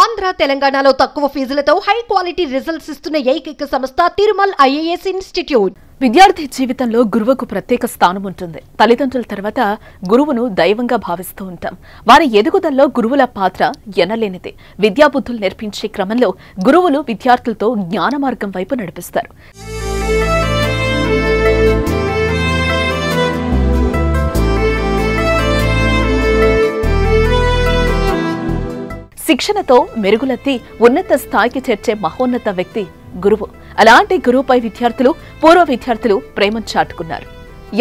ఆంధ్ర తెలంగాణలో తక్కువ ఫీజులతో high quality results ఇస్తున్న ఏకైక సంస్థ తిరుమల్ ఐఏఎస్ ఇన్స్టిట్యూట్. విద్యార్థి జీవితంలో గురువుకు ప్రత్యేక స్థానం ఉంటుంది. తల్లిదండ్రుల తర్వాత గురువును దైవంగా భావిస్తూ ఉంటాం. వారి ఎదుగుదలలో గురువుల పాత్ర ఎనలేనిదే. విద్యాబుద్ధులు నేర్పించే క్రమంలో గురువులు విద్యార్థులతో జ్ఞాన మార్గం వైపు నడిపిస్తారు. శిక్షణతో మెరుగులెత్తి ఉన్నత స్థాయికి చేర్చే మహోన్నత వ్యక్తి గురువు. అలాంటి గురువుపై విద్యార్థులు, పూర్వ విద్యార్థులు ప్రేమ చాటుకున్నారు.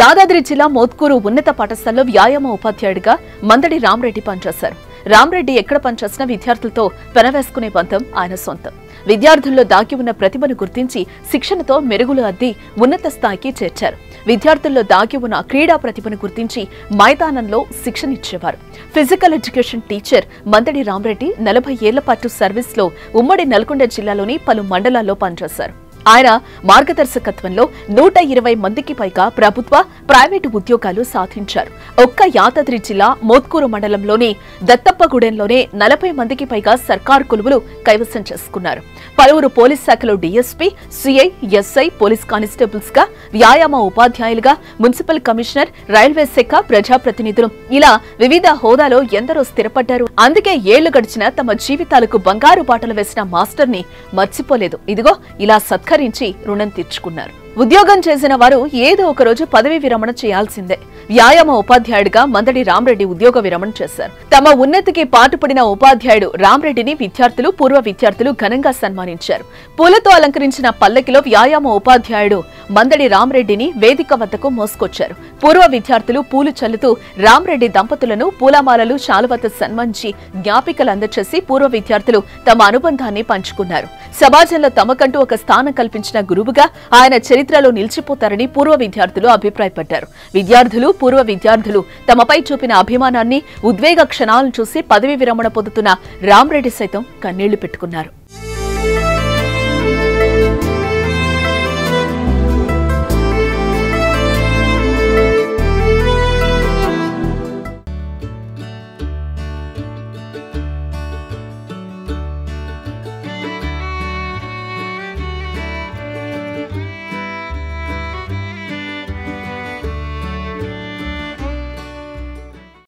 యాదాద్రి జిల్లా మోత్కూరు ఉన్నత పాఠశాలలో వ్యాయామ ఉపాధ్యాయుడిగా మందడి రామరెడ్డి పనిచేశారు. రామరెడ్డి ఎక్కడ పనిచేసినా విద్యార్థులతో పెనవేసుకునే బంధం ఆయన సొంతం. విద్యార్థుల్లో దాగి ఉన్న ప్రతిభను గుర్తించి శిక్షణతో మెరుగులు అద్ది ఉన్నత స్థాయికి చేర్చారు. విద్యార్థుల్లో దాగి ఉన్న క్రీడా ప్రతిభను గుర్తించి మైదానంలో శిక్షణ ఇచ్చేవారు. Physical education teacher Mandadi Rama Reddy 40 ఏళ్ల పాటు సర్వీస్లో ఉమ్మడి నల్గొండ జిల్లాలోని పలు మండలాల్లో పనిచేశారు. ఆయన మార్గదర్శకత్వంలో 120 మందికి పైగా ప్రభుత్వ, ప్రైవేటు ఉద్యోగాలు సాధించారు. ఒక్క యాదాద్రి జిల్లా మోత్కూరు మండలంలోని దత్తప్పగూడెంలోనే 40 మందికి పైగా సర్కారు కొలువులు కైవసం చేసుకున్నారు. పలువురు పోలీస్ శాఖలో DSP, CI, SI, police constables గా, వ్యాయామ ఉపాధ్యాయులుగా, మున్సిపల్ కమిషనర్, రైల్వే శాఖ ప్రజాప్రతినిధులు ఇలా వివిధ హోదాలో ఎందరో స్థిరపడ్డారు. అందుకే ఏళ్లు గడిచిన తమ జీవితాలకు బంగారు బాటలు వేసిన మాస్టర్ ని మర్చిపోలేదు. ఇదిగో ఇలా సత్కరించి రుణం తీర్చుకున్నారు. ఉద్యోగం చేసిన వారు ఏదో ఒక రోజు పదవీ విరమణ చేయాల్సిందే. వ్యాయామ ఉపాధ్యాయుడిగా మందడి రామరెడ్డి ఉద్యోగ విరమణ చేశారు. తమ ఉన్నతికి పాటుపడిన ఉపాధ్యాయుడు రామరెడ్డిని విద్యార్థులు, పూర్వ విద్యార్థులు ఘనంగా సన్మానించారు. పూలతో అలంకరించిన పల్లకిలో వ్యాయామ ఉపాధ్యాయుడు మందడి రామరెడ్డిని వేదిక వద్దకు మోసుకొచ్చారు. పూర్వ విద్యార్థులు పూలు చల్లుతూ రామరెడ్డి దంపతులను పూలమాలలు, శాలువతో సన్మానించి జ్ఞాపికలు అందచేసి పూర్వ విద్యార్థులు తమ అనుబంధాన్ని పంచుకున్నారు. సమాజంలో తమకంటూ ఒక స్థానం కల్పించిన గురువుగా ఆయన చరిత్రలో నిలిచిపోతారని పూర్వ విద్యార్థులు అభిప్రాయపడ్డారు. విద్యార్థులు, పూర్వ విద్యార్థులు తమపై చూపిన అభిమానాన్ని, ఉద్వేగ క్షణాలను చూసి పదవీ విరమణ పొందుతున్న రామరెడ్డి సైతం కన్నీళ్లు పెట్టుకున్నారు.